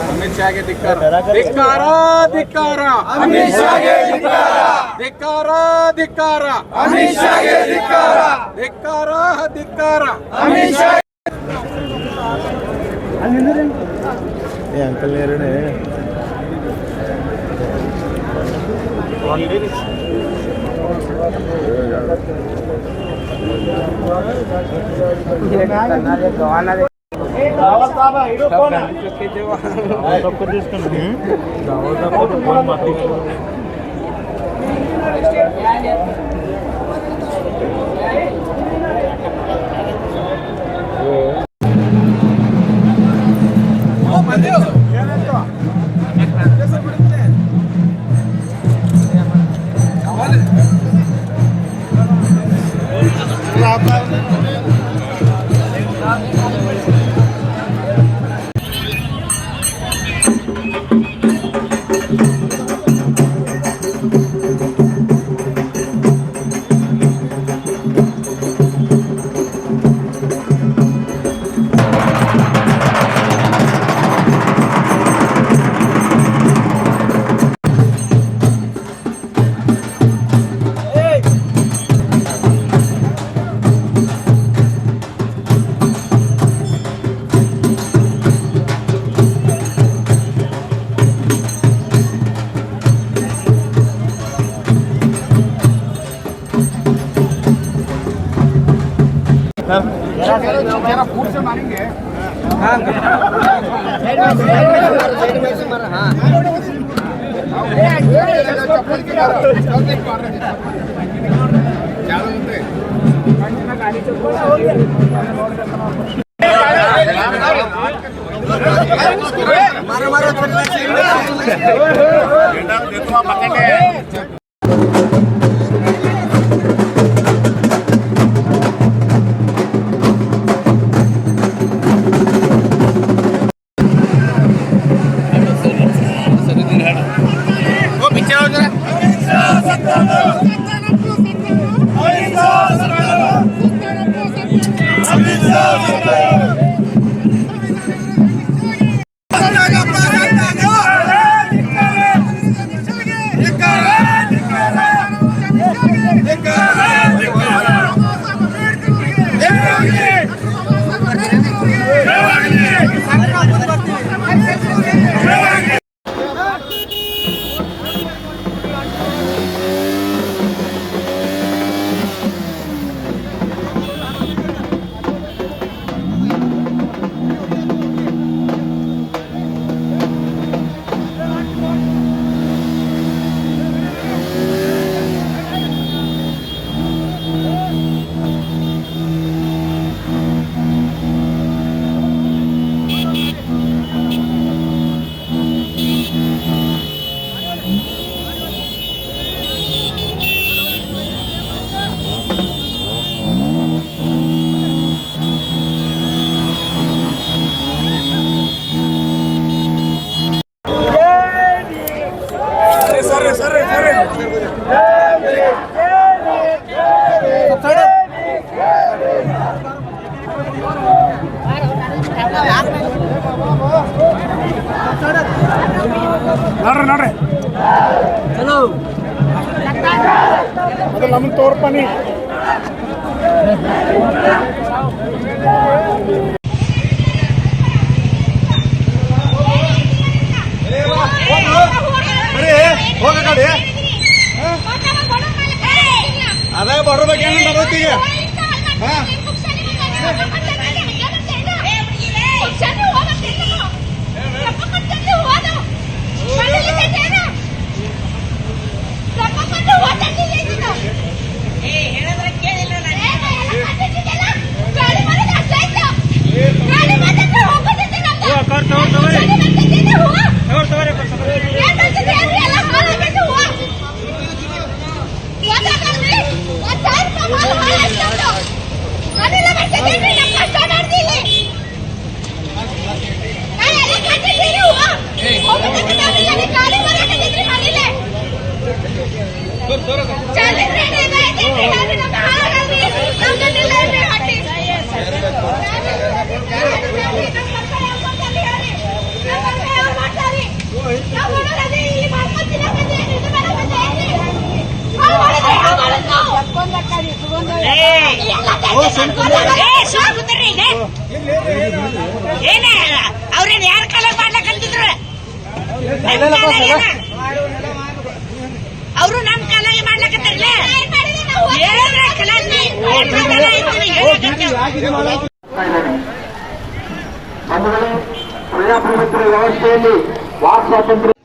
ಅಮಿತ್ ಶಾಗೆ ಧಿಕ್ಕಾರ ಧಿಕ್ಕಾರ ಧಿಕ್ಕಾರ ಅಮಿತ್ ಶಾಗೆ ಧಿಕ್ಕಾರ ಧಿಕ್ಕಾರ ಧಿಕ್ಕಾರ ಅಮಿತ್ ಶಾಗೆ ಧಿಕ್ಕಾರ ಧಿಕ್ಕಾರ ಧಿಕ್ಕಾರ ಅಮಿತ್ ಶಾ ಅಂಕಲ್ ನೇರನೇ फूट से मारेंगे ನೋಡ್ರಿ ಚಲೋ ಮೊದಲು ನಮ್ಮನ್ನು ತೋರ್ಪನಿ ಹೋಗ ಕಡೆ ಅದೇ ಬಡ್ರ ಬಗ್ಗೆ ಏನು ಬರೋತ್ತೀಗ ಏನ ಅವ್ರೇನ್ ಯಾರ ಕಾಲ ಮಾಡ್ಲಕಂತಿದ್ರು ಅವರು ನಮ್ ಕಾಲಾಗೆ ಮಾಡ್ಲಕತ್ತಾರಲ್ಲ ಪ್ರಜಾಪ್ರಭುತ್ವ ವ್ಯವಸ್ಥೆಯಲ್ಲಿ ವಾಕ್ ಸ್ವಾತಂತ್ರ್ಯ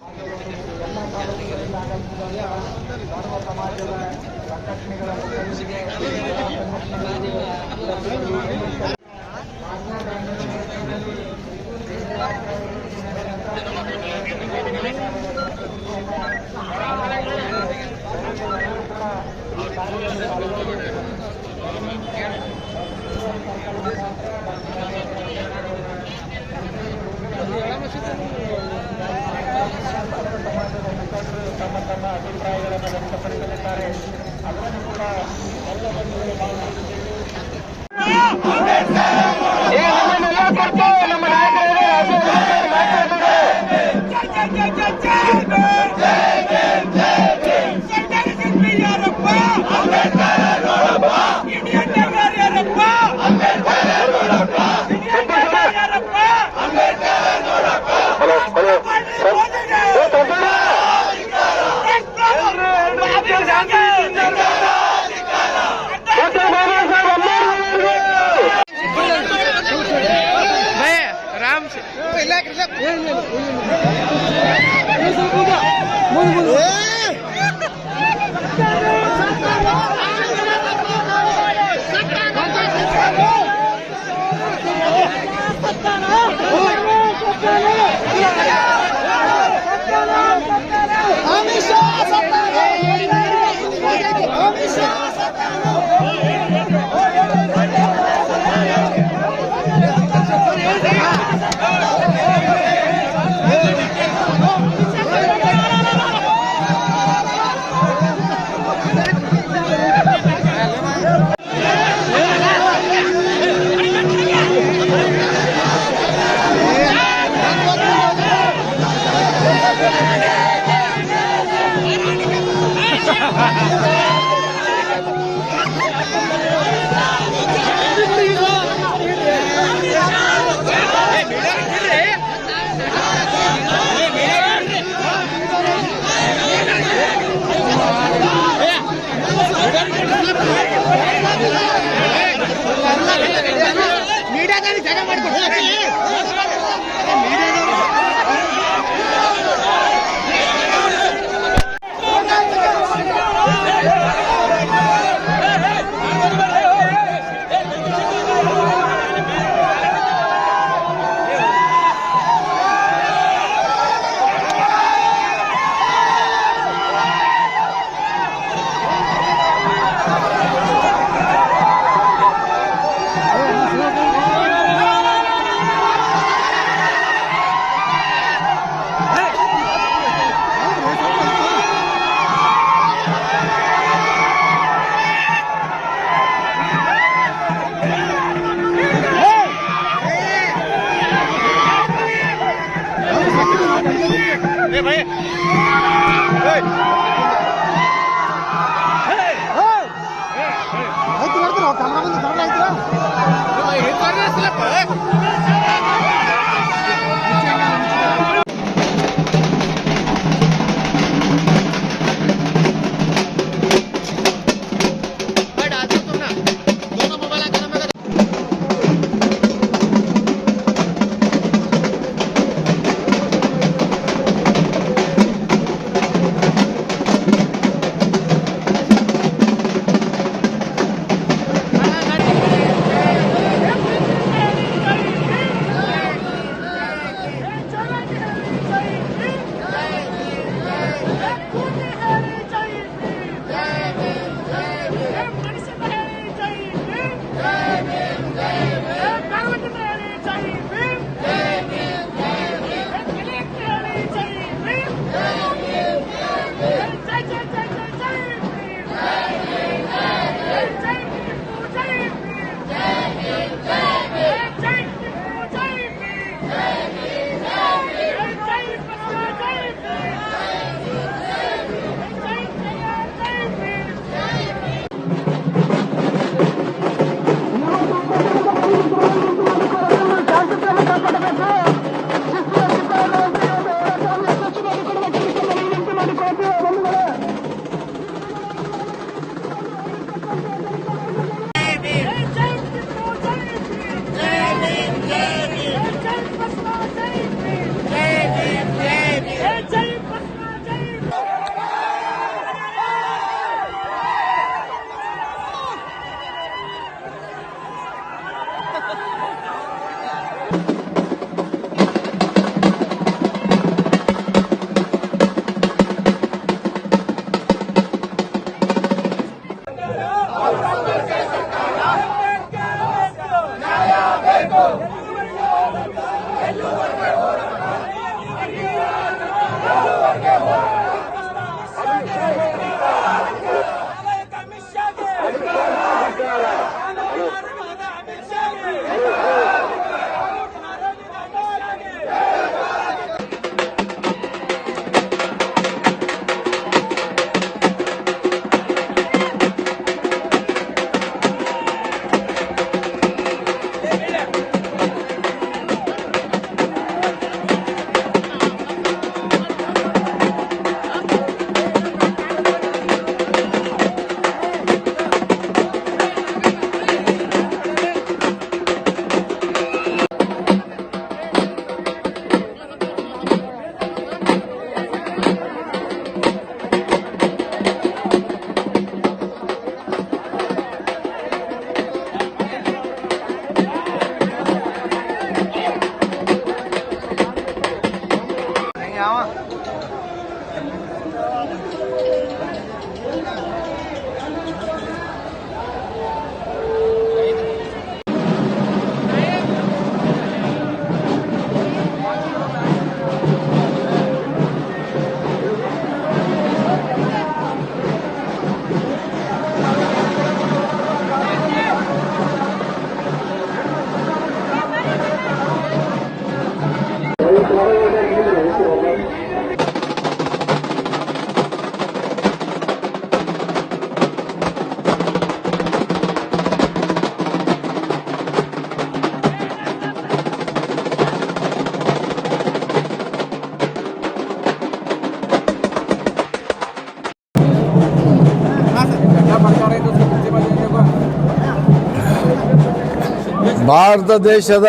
ಭಾರತ ದೇಶದ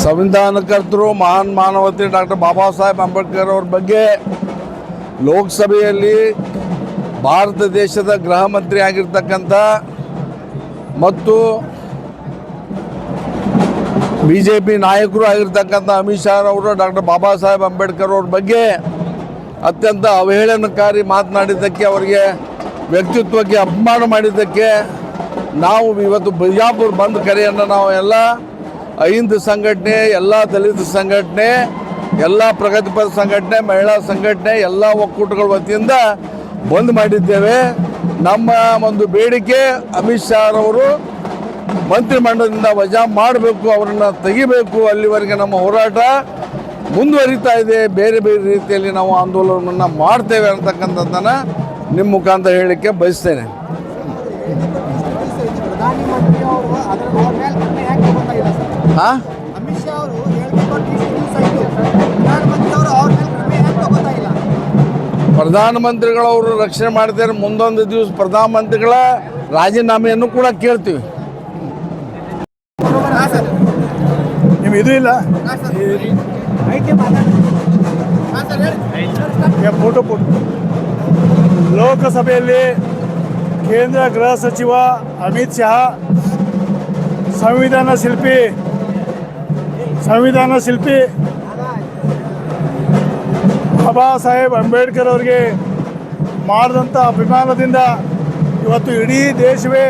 ಸಂವಿಧಾನಕರ್ತರು ಮಹಾನ್ ಮಾನವತೆ ಡಾಕ್ಟರ್ ಬಾಬಾ ಸಾಹೇಬ್ ಅಂಬೇಡ್ಕರ್ ಅವ್ರ ಬಗ್ಗೆ ಲೋಕಸಭೆಯಲ್ಲಿ ಭಾರತ ದೇಶದ ಗೃಹ ಮಂತ್ರಿ ಆಗಿರ್ತಕ್ಕಂಥ ಮತ್ತು BJP ನಾಯಕರು ಆಗಿರ್ತಕ್ಕಂಥ ಅಮಿತ್ ಶಾ ಅವರು ಡಾಕ್ಟರ್ ಬಾಬಾ ಸಾಹೇಬ್ ಅಂಬೇಡ್ಕರ್ ಅವ್ರ ಬಗ್ಗೆ ಅತ್ಯಂತ ಅವಹೇಳನಕಾರಿ ಮಾತನಾಡಿದ್ದಕ್ಕೆ, ಅವರಿಗೆ ವ್ಯಕ್ತಿತ್ವಕ್ಕೆ ಅಪಮಾನ ಮಾಡಿದ್ದಕ್ಕೆ ನಾವು ಇವತ್ತು ಬಿಜಾಪುರ ಬಂದ್ ಕರೆಯನ್ನು ನಾವು ಎಲ್ಲ ಅಹಿಂದ ಸಂಘಟನೆ, ಎಲ್ಲ ದಲಿತ ಸಂಘಟನೆ, ಎಲ್ಲ ಪ್ರಗತಿಪರ ಸಂಘಟನೆ, ಮಹಿಳಾ ಸಂಘಟನೆ, ಎಲ್ಲ ಒಕ್ಕೂಟಗಳ ವತಿಯಿಂದ ಬಂದ್ ಮಾಡಿದ್ದೇವೆ. ನಮ್ಮ ಒಂದು ಬೇಡಿಕೆ ಅಮಿತ್ ಶಾ ಅವರು ಮಂತ್ರಿಮಂಡಲದಿಂದ ವಜಾ ಮಾಡಬೇಕು, ಅವರನ್ನು ತೆಗಿಬೇಕು. ಅಲ್ಲಿವರೆಗೆ ನಮ್ಮ ಹೋರಾಟ ಮುಂದುವರಿತಾ ಇದೆ. ಬೇರೆ ಬೇರೆ ರೀತಿಯಲ್ಲಿ ನಾವು ಆಂದೋಲನವನ್ನು ಮಾಡ್ತೇವೆ ಅಂತಕ್ಕಂಥದ್ದನ್ನು ನಿಮ್ಮ ಮುಖಾಂತರ ಹೇಳಲಿಕ್ಕೆ ಬಯಸ್ತೇನೆ. ಹಾಂ, ಅಮಿತ್ ಶಾ ಅವರು ಪ್ರಧಾನಮಂತ್ರಿಗಳವರು ರಕ್ಷಣೆ ಮಾಡ್ತಾರೆ. ಮುಂದೊಂದು ದಿವಸ ಪ್ರಧಾನಮಂತ್ರಿಗಳ ರಾಜೀನಾಮೆಯನ್ನು ಕೂಡ ಕೇಳ್ತೀವಿ. ನಿಮ್ಗೆ ಇದು ಇಲ್ಲ ಫೋಟೋ ಲೋಕಸಭೆಯಲ್ಲಿ ಕೇಂದ್ರ ಗೃಹ ಸಚಿವ ಅಮಿತ್ ಶಾ ಸಂವಿಧಾನ ಶಿಲ್ಪಿ ಬಾಬಾ ಸಾಹೇಬ್ ಅಂಬೇಡ್ಕರ್ ಅವರಿಗೆ ಮಾಡಿದಂಥ ಅಭಿಮಾನದಿಂದ ಇವತ್ತು ಇಡೀ ದೇಶವೇ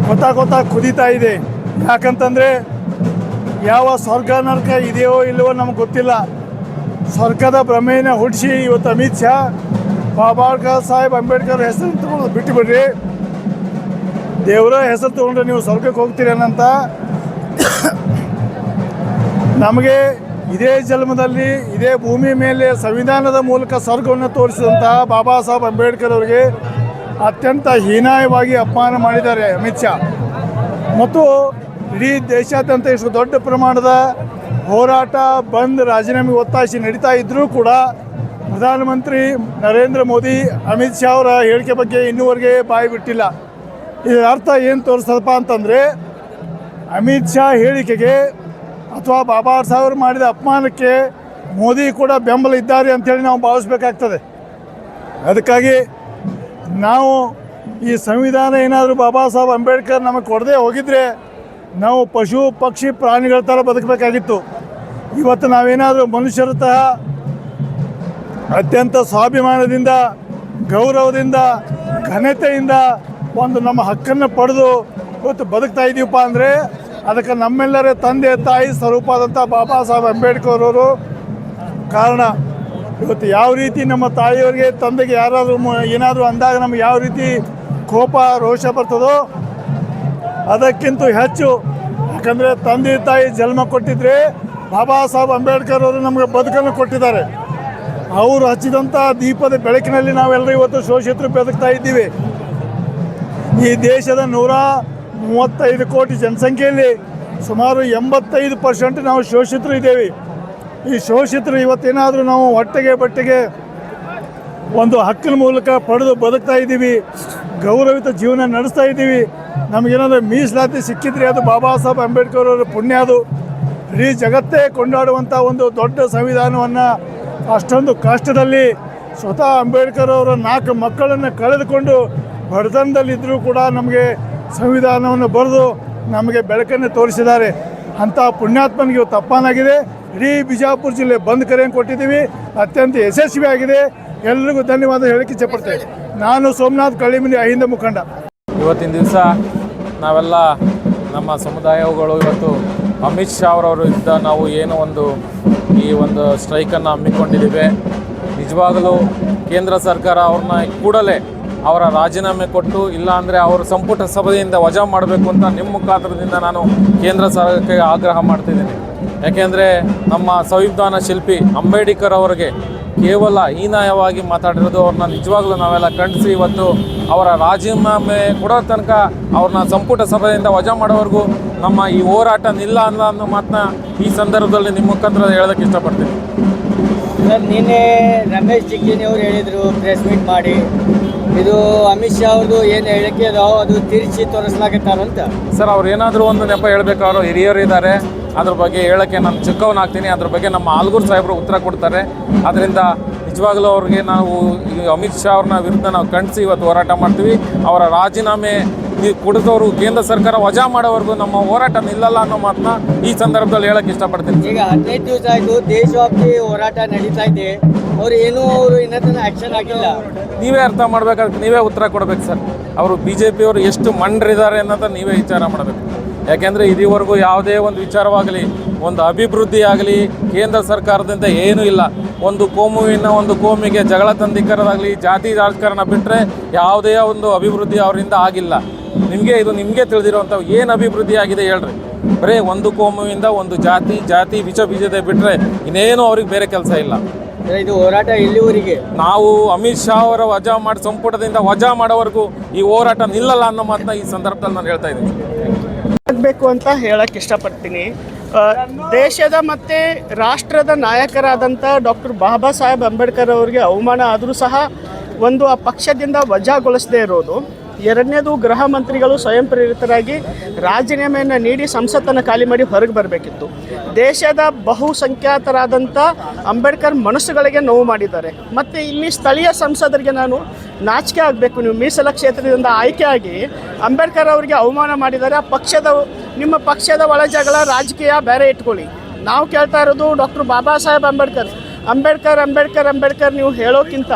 ಗೊತ್ತಾ ಕುದೀತಾ ಇದೆ. ಯಾಕಂತಂದರೆ ಯಾವ ಸ್ವರ್ಗ ನರಕ ಇದೆಯೋ ಇಲ್ಲವೋ ನಮಗೆ ಗೊತ್ತಿಲ್ಲ. ಸ್ವರ್ಗದ ಭ್ರಮೆಯನ್ನು ಹುಟ್ಟಿಸಿ ಇವತ್ತು ಅಮಿತ್ ಶಾ ಬಾಬಾ ಸಾಹೇಬ್ ಅಂಬೇಡ್ಕರ್ ಹೆಸರು ತಗೊಂಡು ಬಿಟ್ಟುಬಿಡ್ರಿ, ದೇವರ ಹೆಸರು ತೊಗೊಂಡ್ರೆ ನೀವು ಸ್ವರ್ಗಕ್ಕೆ ಹೋಗ್ತೀರಿ ಅನ್ನಂತ ನಮಗೆ ಇದೇ ಜನ್ಮದಲ್ಲಿ ಇದೇ ಭೂಮಿ ಮೇಲೆ ಸಂವಿಧಾನದ ಮೂಲಕ ಸ್ವರ್ಗವನ್ನು ತೋರಿಸಿದಂತಹ ಬಾಬಾ ಸಾಹೇಬ್ ಅಂಬೇಡ್ಕರ್ ಅವರಿಗೆ ಅತ್ಯಂತ ಹೀನಾಯವಾಗಿ ಅಪಮಾನ ಮಾಡಿದ್ದಾರೆ ಅಮಿತ್ ಶಾ. ಮತ್ತು ಇಡೀ ದೇಶಾದ್ಯಂತ ಇಷ್ಟು ದೊಡ್ಡ ಪ್ರಮಾಣದ ಹೋರಾಟ, ಬಂದ್, ರಾಜೀನಾಮೆ ಒತ್ತಾಯಿಸಿ ನಡೀತಾ ಇದ್ದರೂ ಕೂಡ ಪ್ರಧಾನಮಂತ್ರಿ ನರೇಂದ್ರ ಮೋದಿ ಅಮಿತ್ ಶಾ ಅವರ ಹೇಳಿಕೆ ಬಗ್ಗೆ ಇನ್ನೂವರೆಗೆ ಬಾಯಿ ಬಿಟ್ಟಿಲ್ಲ. ಇದರ ಅರ್ಥ ಏನು ತೋರಿಸ್ತದಪ್ಪ ಅಂತಂದರೆ ಅಮಿತ್ ಶಾ ಹೇಳಿಕೆಗೆ ಅಥವಾ ಬಾಬಾ ಸಾಹೇಬರು ಮಾಡಿದ ಅಪಮಾನಕ್ಕೆ ಮೋದಿ ಕೂಡ ಬೆಂಬಲ ಇದ್ದಾರೆ ಅಂಥೇಳಿ ನಾವು ಭಾವಿಸ್ಬೇಕಾಗ್ತದೆ. ಅದಕ್ಕಾಗಿ ನಾವು ಈ ಸಂವಿಧಾನ ಏನಾದರೂ ಬಾಬಾ ಸಾಹೇಬ್ ಅಂಬೇಡ್ಕರ್ ನಮಗೆ ಕೊಡದೇ ಹೋಗಿದ್ರೆ ನಾವು ಪಶು ಪಕ್ಷಿ ಪ್ರಾಣಿಗಳ ಥರ ಬದುಕಬೇಕಾಗಿತ್ತು. ಇವತ್ತು ನಾವೇನಾದರೂ ಮನುಷ್ಯರ ತಹ ಅತ್ಯಂತ ಸ್ವಾಭಿಮಾನದಿಂದ, ಗೌರವದಿಂದ, ಘನತೆಯಿಂದ ಒಂದು ನಮ್ಮ ಹಕ್ಕನ್ನು ಪಡೆದು ಇವತ್ತು ಬದುಕ್ತಾ ಇದ್ದೀವಪ್ಪ ಅಂದರೆ ಅದಕ್ಕೆ ನಮ್ಮೆಲ್ಲರ ತಂದೆ ತಾಯಿ ಸ್ವರೂಪವಾದಂಥ ಬಾಬಾ ಸಾಹೇಬ್ ಅಂಬೇಡ್ಕರ್ ಅವರು ಕಾರಣ. ಇವತ್ತು ಯಾವ ರೀತಿ ನಮ್ಮ ತಾಯಿಯವರಿಗೆ, ತಂದೆಗೆ ಯಾರಾದರೂ ಏನಾದರೂ ಅಂದಾಗ ನಮಗೆ ಯಾವ ರೀತಿ ಕೋಪ ರೋಷ ಬರ್ತದೋ ಅದಕ್ಕಿಂತ ಹೆಚ್ಚು, ಯಾಕಂದರೆ ತಂದೆ ತಾಯಿ ಜನ್ಮ ಕೊಟ್ಟಿದ್ರೆ ಬಾಬಾ ಸಾಹೇಬ್ ಅಂಬೇಡ್ಕರ್ ಅವರು ನಮಗೆ ಬದುಕನ್ನು ಕೊಟ್ಟಿದ್ದಾರೆ. ಅವರು ಹಚ್ಚಿದಂಥ ದೀಪದ ಬೆಳಕಿನಲ್ಲಿ ನಾವೆಲ್ಲರೂ ಇವತ್ತು ಶೋಷಿತರು ಬದುಕ್ತಾ ಇದ್ದೀವಿ. ಈ ದೇಶದ 135 ಕೋಟಿ ಜನಸಂಖ್ಯೆಯಲ್ಲಿ ಸುಮಾರು 85% ನಾವು ಶೋಷಿತರು ಇದ್ದೇವೆ. ಈ ಶೋಷಿತರು ಇವತ್ತೇನಾದರೂ ನಾವು ಬಟ್ಟೆಗೆ ಒಂದು ಹಕ್ಕಿನ ಮೂಲಕ ಪಡೆದು ಬದುಕ್ತಾ ಇದ್ದೀವಿ, ಗೌರವಿತ ಜೀವನ ನಡೆಸ್ತಾ ಇದ್ದೀವಿ. ನಮಗೇನಾದರೂ ಮೀಸಲಾತಿ ಸಿಕ್ಕಿದ್ರೆ ಅದು ಬಾಬಾ ಸಾಹೇಬ್ ಅಂಬೇಡ್ಕರ್ ಅವರ ಪುಣ್ಯ. ಅದು ಇಡೀ ಜಗತ್ತೇ ಕೊಂಡಾಡುವಂಥ ಒಂದು ದೊಡ್ಡ ಸಂವಿಧಾನವನ್ನು ಅಷ್ಟೊಂದು ಕಷ್ಟದಲ್ಲಿ ಸ್ವತಃ ಅಂಬೇಡ್ಕರ್ ಅವರ 4 ಮಕ್ಕಳನ್ನು ಕಳೆದುಕೊಂಡು ಬಡತನದಲ್ಲಿದ್ದರೂ ಕೂಡ ನಮಗೆ ಸಂವಿಧಾನವನ್ನು ಬರೆದು ನಮಗೆ ಬೆಳಕನ್ನು ತೋರಿಸಿದ್ದಾರೆ. ಅಂಥ ಪುಣ್ಯಾತ್ಮನಿಗೆ ಇವತ್ತು ಅಪ್ಪನಾಗಿದೆ. ಇಡೀ ಬಿಜಾಪುರ ಜಿಲ್ಲೆ ಬಂದ್ ಕರೆಯನ್ನು ಕೊಟ್ಟಿದ್ದೀವಿ, ಅತ್ಯಂತ ಯಶಸ್ವಿಯಾಗಿದೆ. ಎಲ್ರಿಗೂ ಧನ್ಯವಾದ ಹೇಳಕ್ಕೆ ಇಚ್ಛೆಪಡ್ತೇನೆ. ನಾನು ಸೋಮನಾಥ್ ಕಳ್ಳಿಮನಿ ಅಹಿಂದ ಮುಖಂಡ. ಇವತ್ತಿನ ದಿವಸ ನಾವೆಲ್ಲ ನಮ್ಮ ಸಮುದಾಯಗಳು ಇವತ್ತು ಅಮಿತ್ ಶಾ ಅವರವರು ಇದ್ದ ನಾವು ಏನೋ ಈ ಒಂದು ಸ್ಟ್ರೈಕನ್ನು ಹಮ್ಮಿಕೊಂಡಿದ್ದೀವಿ. ನಿಜವಾಗಲೂ ಕೇಂದ್ರ ಸರ್ಕಾರ ಅವ್ರನ್ನ ಕೂಡಲೇ ಅವರ ರಾಜೀನಾಮೆ ಕೊಟ್ಟು ಇಲ್ಲಾಂದರೆ ಅವರ ಸಂಪುಟ ಸಭೆಯಿಂದ ವಜಾ ಮಾಡಬೇಕು ಅಂತ ನಿಮ್ಮ ಮುಖಾಂತರದಿಂದ ನಾನು ಕೇಂದ್ರ ಸರ್ಕಾರಕ್ಕೆ ಆಗ್ರಹ ಮಾಡ್ತಿದ್ದೀನಿ. ಯಾಕೆಂದರೆ ನಮ್ಮ ಸಂವಿಧಾನ ಶಿಲ್ಪಿ ಅಂಬೇಡ್ಕರ್ ಅವರಿಗೆ ಕೇವಲ ಹೀನಾಯವಾಗಿ ಮಾತಾಡಿರೋದು ಅವ್ರನ್ನ ನಿಜವಾಗ್ಲೂ ನಾವೆಲ್ಲ ಖಂಡಿಸಿ ಇವತ್ತು ಅವರ ರಾಜೀನಾಮೆ ಕೊಡೋ ತನಕ ಅವ್ರನ್ನ ಸಂಪುಟ ಸಭೆಯಿಂದ ವಜಾ ಮಾಡೋವರೆಗೂ ನಮ್ಮ ಈ ಹೋರಾಟ ನಿಲ್ಲ ಅನ್ನೋ ಮಾತನ್ನ ಈ ಸಂದರ್ಭದಲ್ಲಿ ನಿಮ್ಮ ಮುಖಾಂತರ ಹೇಳೋದಕ್ಕೆ ಇಷ್ಟಪಡ್ತೀನಿ. ಸರ್, ನಿನ್ನೆ ರಮೇಶ್ ಜಿಗ್ಗಿನಿ ಅವರು ಹೇಳಿದರು ಪ್ರೆಸ್ ಮೀಟ್ ಮಾಡಿ, ಇದು ಅಮಿತ್ ಶಾ ಅವ್ರದ್ದು ಏನು ಹೇಳಿಕೆ ಅದೋ ಅದು ತಿರುಚಿ ತೋರಿಸ್ಲಾಗತ್ತಾರಂತ. ಸರ್, ಅವ್ರು ಏನಾದರೂ ಒಂದು ನೆಪ ಹೇಳಬೇಕಾದ್ರು ಹಿರಿಯರು ಇದ್ದಾರೆ, ಅದ್ರ ಬಗ್ಗೆ ಹೇಳೋಕ್ಕೆ ನಾನು ಚಿಕ್ಕವನಾಗ್ತೀನಿ. ಅದ್ರ ಬಗ್ಗೆ ನಮ್ಮ ಆಲ್ಗೂರು ಸಾಹೇಬರು ಉತ್ತರ ಕೊಡ್ತಾರೆ. ಅದರಿಂದ ನಿಜವಾಗ್ಲೂ ಅವ್ರಿಗೆ ನಾವು ಈ ಅಮಿತ್ ಶಾ ಅವ್ರನ್ನ ವಿರುದ್ಧ ನಾವು ಖಂಡಿಸಿ ಇವತ್ತು ಹೋರಾಟ ಮಾಡ್ತೀವಿ. ಅವರ ರಾಜೀನಾಮೆ ಕೊಡಿದವರು ಕೇಂದ್ರ ಸರ್ಕಾರ ವಜಾ ಮಾಡೋವರೆಗೂ ನಮ್ಮ ಹೋರಾಟ ನಿಲ್ಲಲ್ಲ ಅನ್ನೋ ಮಾತನ್ನ ಈ ಸಂದರ್ಭದಲ್ಲಿ ಹೇಳಕ್ಕೆ ಇಷ್ಟಪಡ್ತೀನಿ. ಈಗ 15 ದಿವಸ ಆಯಿತು, ದೇಶವ್ಯಾಪಿ ಹೋರಾಟ ನಡೀತಾ ಇದೆ. ಅವರು ಇನ್ನೂ ತನಕ ಆ್ಯಕ್ಷನ್ ಆಗಿಲ್ಲ. ನೀವೇ ಅರ್ಥ ಮಾಡಬೇಕಾದ್ರೆ ನೀವೇ ಉತ್ತರ ಕೊಡಬೇಕು ಸರ್. ಅವರು BJP ಅವರು ಎಷ್ಟು ಮಂಡ್ರಿದ್ದಾರೆ ಅನ್ನೋದು ನೀವೇ ವಿಚಾರ ಮಾಡಬೇಕು. ಯಾಕೆಂದರೆ ಇದುವರೆಗೂ ಯಾವುದೇ ಒಂದು ವಿಚಾರವಾಗಲಿ, ಒಂದು ಅಭಿವೃದ್ಧಿ ಆಗಲಿ ಕೇಂದ್ರ ಸರ್ಕಾರದಿಂದ ಏನೂ ಇಲ್ಲ. ಒಂದು ಕೋಮಿಗೆ ಜಗಳ ತಂದಿಕ್ಕರದಾಗಲಿ, ಜಾತಿ ರಾಜಕಾರಣ ಬಿಟ್ಟರೆ ಯಾವುದೇ ಒಂದು ಅಭಿವೃದ್ಧಿ ಅವರಿಂದ ಆಗಿಲ್ಲ. ನಿಮಗೆ ತಿಳಿದಿರುವಂಥ ಏನು ಅಭಿವೃದ್ಧಿ ಆಗಿದೆ ಹೇಳ್ರಿ? ಬರೀ ಒಂದು ಕೋಮುವಿಂದ ಒಂದು ಜಾತಿ ಬೀಜದೆ ಬಿಟ್ಟರೆ ಇನ್ನೇನು ಅವ್ರಿಗೆ ಬೇರೆ ಕೆಲಸ ಇಲ್ಲ. ಇದು ಹೋರಾಟ ಇಲ್ಲಿವರೆಗೆ ನಾವು ಅಮಿತ್ ಶಾ ಅವರ ವಜಾ ಮಾಡಿ ಸಂಪುಟದಿಂದ ವಜಾ ಮಾಡೋವರೆಗೂ ಈ ಹೋರಾಟ ನಿಲ್ಲಲ್ಲ ಅನ್ನೋ ಮಾತನ್ನ ಈ ಸಂದರ್ಭದಲ್ಲಿ ನಾನು ಹೇಳ್ತಾ ಇದ್ದೀನಿ. ಆಗಬೇಕು ಅಂತ ಹೇಳಕ್ಕೆ ಇಷ್ಟಪಡ್ತೀನಿ. ದೇಶದ ಮತ್ತು ರಾಷ್ಟ್ರದ ನಾಯಕರಾದಂಥ ಡಾಕ್ಟರ್ ಬಾಬಾ ಸಾಹೇಬ್ ಅಂಬೇಡ್ಕರ್ ಅವರಿಗೆ ಅವಮಾನ ಆದರೂ ಸಹ ಒಂದು ಆ ಪಕ್ಷದಿಂದ ವಜಾಗೊಳಿಸದೇ ಇರೋದು. ಎರಡನೇದು, ಗೃಹ ಮಂತ್ರಿಗಳು ಸ್ವಯಂ ಪ್ರೇರಿತರಾಗಿ ರಾಜೀನಾಮೆಯನ್ನು ನೀಡಿ ಸಂಸತ್ತನ್ನು ಖಾಲಿ ಮಾಡಿ ಹೊರಗೆ ಬರಬೇಕಿತ್ತು. ದೇಶದ ಬಹುಸಂಖ್ಯಾತರಾದಂಥ ಅಂಬೇಡ್ಕರ್ ಮನಸ್ಸುಗಳಿಗೆ ನೋವು ಮಾಡಿದ್ದಾರೆ. ಮತ್ತು ಇಲ್ಲಿ ಸ್ಥಳೀಯ ಸಂಸದರಿಗೆ ನಾನು ನಾಚಿಕೆ ಆಗಬೇಕು, ನೀವು ಮೀಸಲ ಕ್ಷೇತ್ರದಿಂದ ಆಯ್ಕೆಯಾಗಿ ಅಂಬೇಡ್ಕರ್ ಅವರಿಗೆ ಅವಮಾನ ಮಾಡಿದ್ದಾರೆ. ನಿಮ್ಮ ಪಕ್ಷದ ಒಳಜಗಳ ರಾಜಕೀಯ ಬೇರೆ ಇಟ್ಕೊಳ್ಳಿ. ನಾವು ಕೇಳ್ತಾ ಇರೋದು ಡಾಕ್ಟರ್ ಬಾಬಾ ಸಾಹೇಬ್ ಅಂಬೇಡ್ಕರ್ ನೀವು ಹೇಳೋಕ್ಕಿಂತ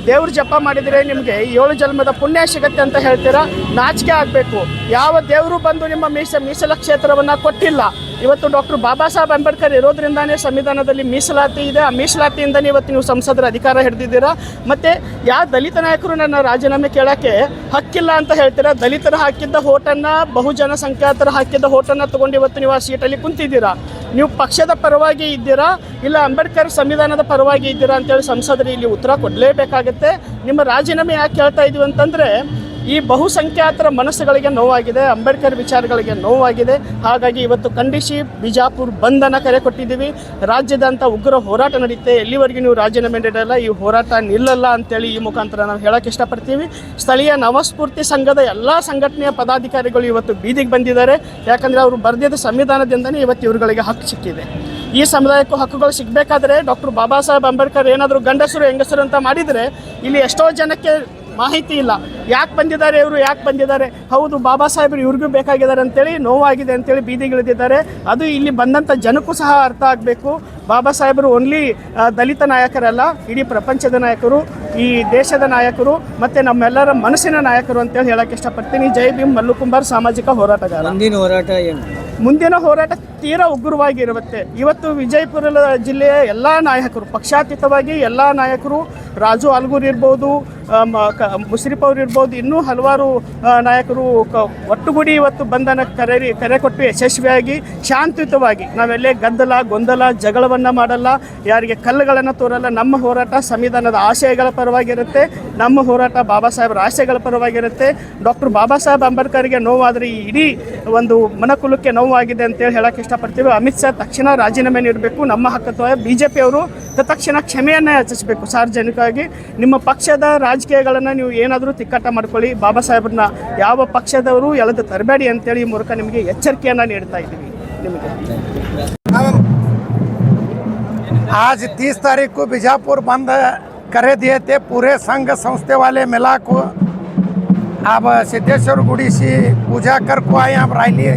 ದೇವ್ರ ಜಪ ಮಾಡಿದರೆ ನಿಮಗೆ 7 ಜನ್ಮದ ಪುಣ್ಯ ಸಿಗುತ್ತೆ ಅಂತ ಹೇಳ್ತೀರಾ. ನಾಚಿಕೆ ಆಗಬೇಕು. ಯಾವ ದೇವರು ಬಂದು ನಿಮ್ಮ ಮೀಸಲ ಕ್ಷೇತ್ರವನ್ನು ಕೊಟ್ಟಿಲ್ಲ. ಇವತ್ತು ಡಾಕ್ಟರ್ ಬಾಬಾ ಸಾಹೇಬ್ ಅಂಬೇಡ್ಕರ್ ಇರೋದ್ರಿಂದಾನೇ ಸಂವಿಧಾನದಲ್ಲಿ ಮೀಸಲಾತಿ ಇದೆ. ಆ ಮೀಸಲಾತಿಯಿಂದನೇ ಇವತ್ತು ನೀವು ಸಂಸದರ ಅಧಿಕಾರ ಹಿಡಿದಿದ್ದೀರಾ. ಮತ್ತು ಯಾವ ದಲಿತ ನಾಯಕರು ನನ್ನ ರಾಜೀನಾಮೆ ಕೇಳೋಕ್ಕೆ ಹಕ್ಕಿಲ್ಲ ಅಂತ ಹೇಳ್ತೀರಾ. ದಲಿತರು ಹಾಕಿದ್ದ ಓಟನ್ನು, ಬಹುಜನ ಸಂಖ್ಯಾತರ ಹಾಕಿದ್ದ ಓಟನ್ನು ತೊಗೊಂಡು ಇವತ್ತು ನೀವು ಆ ಸೀಟಲ್ಲಿ ಕುಂತಿದ್ದೀರಾ. ನೀವು ಪಕ್ಷದ ಪರವಾಗಿ ಇದ್ದೀರಾ ಇಲ್ಲ ಅಂಬೇಡ್ಕರ್ ಸಂವಿಧಾನದ ಪರವಾಗಿ ಇದ್ದೀರಾ ಅಂತೇಳಿ ಸಂಸದರು ಇಲ್ಲಿ ಉತ್ತರ ಕೊಡಲೇಬೇಕಾಗುತ್ತೆ. ನಿಮ್ಮ ರಾಜೀನಾಮೆ ಯಾಕೆ ಕೇಳ್ತಾ ಇದ್ದೀವಿ ಅಂತಂದರೆ, ಈ ಬಹುಸಂಖ್ಯಾತರ ಮನಸ್ಸುಗಳಿಗೆ ನೋವಾಗಿದೆ, ಅಂಬೇಡ್ಕರ್ ವಿಚಾರಗಳಿಗೆ ನೋವಾಗಿದೆ. ಹಾಗಾಗಿ ಇವತ್ತು ಖಂಡಿಸಿ ಬಿಜಾಪುರ ಬಂದನ್ನು ಕರೆ ಕೊಟ್ಟಿದ್ದೀವಿ. ರಾಜ್ಯದಂಥ ಉಗ್ರ ಹೋರಾಟ ನಡೆಯುತ್ತೆ. ಎಲ್ಲಿವರೆಗೂ ನೀವು ರಾಜೀನಾಮೆ ನೀಡಲ್ಲ, ಈ ಹೋರಾಟ ನಿಲ್ಲಲ್ಲ ಅಂತೇಳಿ ಈ ಮುಖಾಂತರ ನಾವು ಹೇಳೋಕ್ಕೆ ಇಷ್ಟಪಡ್ತೀವಿ. ಸ್ಥಳೀಯ ನವಸ್ಫೂರ್ತಿ ಸಂಘದ ಎಲ್ಲ ಸಂಘಟನೆಯ ಪದಾಧಿಕಾರಿಗಳು ಇವತ್ತು ಬೀದಿಗೆ ಬಂದಿದ್ದಾರೆ. ಯಾಕಂದರೆ ಅವರು ಬರೆದಿದ್ದ ಸಂವಿಧಾನದಿಂದನೇ ಇವತ್ತು ಇವುಗಳಿಗೆ ಹಕ್ಕು ಸಿಕ್ಕಿದೆ. ಈ ಸಮುದಾಯಕ್ಕೂ ಹಕ್ಕುಗಳು ಸಿಗಬೇಕಾದ್ರೆ ಡಾಕ್ಟರ್ ಬಾಬಾ ಸಾಹೇಬ್ ಅಂಬೇಡ್ಕರ್ ಏನಾದರೂ ಗಂಡಸರು ಹೆಂಗಸರು ಅಂತ ಮಾಡಿದರೆ ಇಲ್ಲಿ ಎಷ್ಟೋ ಜನಕ್ಕೆ ಮಾಹಿತಿ ಇಲ್ಲ. ಯಾಕೆ ಬಂದಿದ್ದಾರೆ, ಹೌದು ಬಾಬಾ ಸಾಹೇಬರು ಇವ್ರಿಗೂ ಬೇಕಾಗಿದ್ದಾರೆ ಅಂತೇಳಿ, ನೋವಾಗಿದೆ ಅಂತೇಳಿ ಬೀದಿಗಿಳಿದಿದ್ದಾರೆ. ಅದು ಇಲ್ಲಿ ಬಂದಂಥ ಜನಕ್ಕೂ ಸಹ ಅರ್ಥ ಆಗಬೇಕು. ಬಾಬಾ ಸಾಹೇಬರು ಓನ್ಲಿ ದಲಿತ ನಾಯಕರಲ್ಲ, ಇಡೀ ಪ್ರಪಂಚದ ನಾಯಕರು, ಈ ದೇಶದ ನಾಯಕರು ಮತ್ತು ನಮ್ಮೆಲ್ಲರ ಮನಸ್ಸಿನ ನಾಯಕರು ಅಂತೇಳಿ ಹೇಳೋಕ್ಕೆ ಇಷ್ಟಪಡ್ತೀನಿ. ಜೈ ಭೀಮ್. ಮಲ್ಲು ಕುಂಬಾರ್, ಸಾಮಾಜಿಕ ಹೋರಾಟಗಾರ. ಮುಂದಿನ ಹೋರಾಟ ತೀರಾ ಉಗ್ರವಾಗಿರುತ್ತೆ. ಇವತ್ತು ವಿಜಯಪುರ ಜಿಲ್ಲೆಯ ಎಲ್ಲ ನಾಯಕರು, ಪಕ್ಷಾತೀತವಾಗಿ ಎಲ್ಲ ನಾಯಕರು, ರಾಜು ಆಲ್ಗೂರ್ ಇರ್ಬೋದು, ಮುಷರಿಫ್ ಅವ್ರು ಇರ್ಬೋದು, ಇನ್ನೂ ಹಲವಾರು ನಾಯಕರು ಒಟ್ಟುಗೂಡಿ ಇವತ್ತು ಬಂಧನ ಕರೆ ಕೊಟ್ಟು ಯಶಸ್ವಿಯಾಗಿ ಶಾಂತಿಯುತವಾಗಿ ನಾವೆಲ್ಲೇ ಗೊಂದಲ ಜಗಳವನ್ನು ಮಾಡಲ್ಲ, ಯಾರಿಗೆ ಕಲ್ಲುಗಳನ್ನು ತೋರಲ್ಲ. ನಮ್ಮ ಹೋರಾಟ ಸಂವಿಧಾನದ ಆಶಯಗಳ ಪರವಾಗಿರುತ್ತೆ. ನಮ್ಮ ಹೋರಾಟ ಬಾಬಾ ಸಾಹೇಬರ ಆಶಯಗಳ ಪರವಾಗಿರುತ್ತೆ. ಡಾಕ್ಟರ್ ಬಾಬಾ ಸಾಹೇಬ್ ಅಂಬೇಡ್ಕರ್ಗೆ ನೋವಾದರೆ ಈ ಇಡೀ ಒಂದು ಮನಕುಲಕ್ಕೆ ನೋವಾಗಿದೆ ಅಂತೇಳಿ ಹೇಳೋಕ್ಕೆ ಇಷ್ಟಪಡ್ತೀವಿ. ಅಮಿತ್ ಶಾ ತಕ್ಷಣ ರಾಜೀನಾಮೆ ನೀಡಬೇಕು. ನಮ್ಮ ಹಕ್ಕತ್ವ BJP ಅವರು ತಕ್ಷಣ ಕ್ಷಮೆಯನ್ನು ಯಾಚಿಸಬೇಕು. ಸಾರ್ವಜನಿಕವಾಗಿ ನಿಮ್ಮ ಪಕ್ಷದ ರಾಜಕೀಯಗಳನ್ನು ನೀವು ಏನಾದರೂ ತಿಕ್ಕಾಟ ಮಾಡ್ಕೊಳ್ಳಿ, ಬಾಬಾ ಸಾಹೇಬ್ರನ್ನ ಯಾವ ಪಕ್ಷದವರು ಎಳೆದು ತರಬೇಡಿ ಅಂತೇಳಿ ಈ ಮೂಲಕ ನಿಮಗೆ ಎಚ್ಚರಿಕೆಯನ್ನು ನೀಡ್ತಾ ಇದ್ದೀವಿ. ನಿಮಗೆ आज 30 तारीख को बीजापुर बंद करे दिए थे पूरे संघ संस्थे वाले मिला को। अब सिद्धेश्वर गुड़ी से पूजा कर को आए, अब रैली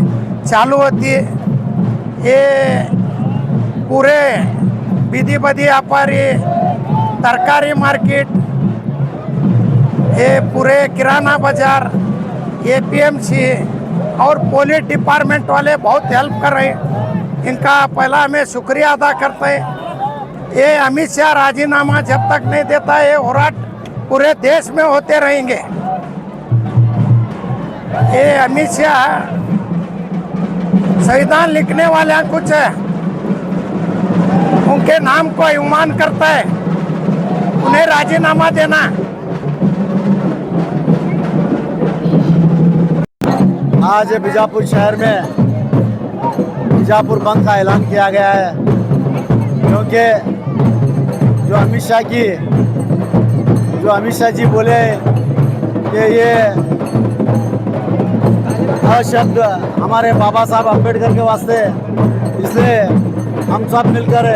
चालू होती है। ये पूरे बीदी बदी व्यापारी, तरकारी मार्केट, ये पूरे किराना बाजार, APMC और पुलिस डिपार्टमेंट वाले बहुत हेल्प कर रहे हैं। इनका पहला हमें शुक्रिया अदा करते हैं। ये अमित शाह राजीनामा जब तक नहीं देता है, होराट पूरे देश में होते रहेंगे। ये अमित शाह संविधान लिखने वाले कुछ है, उनके नाम को अवमान करता है, उन्हें राजीनामा देना। आज बीजापुर शहर में बीजापुर बंद का ऐलान किया गया है, क्योंकि जो अमित शाह जी बोले कि ये शब्द हमारे बाबा साहब अम्बेडकर के वास्ते, इसलिए हम सब मिलकर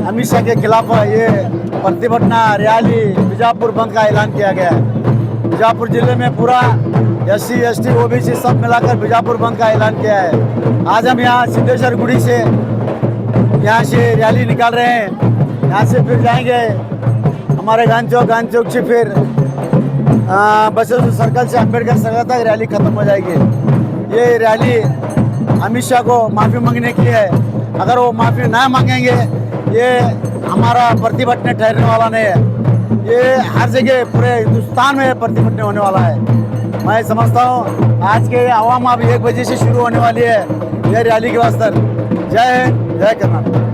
अमित शाह के खिलाफ ये प्रतिभटना रैली बीजापुर बंद का ऐलान किया गया है। बीजापुर जिले में पूरा SC ST OBC सब मिलाकर बीजापुर बंद का ऐलान किया है। आज हम यहाँ सिद्धेश्वर गुड़ी से यहाँ से रैली निकाल रहे हैं। यहाँ से फिर जाएंगे हमारे गांधी चौक से फिर बसंत सर्कल से अम्बेडकर सर्कल तक रैली खत्म हो जाएगी। ये रैली अमित शाह को माफ़ी मांगने की है। अगर वो माफ़ी ना मांगेंगे, ये हमारा प्रतिभटना ठहरने वाला नहीं है। ये हर जगह पूरे हिंदुस्तान में प्रतिभटना होने वाला है। मैं समझता हूँ आज के आवाम अब 1 बजे से शुरू होने वाली है ये रैली के वास्ते। जय हिंद, जय कर्नाटक।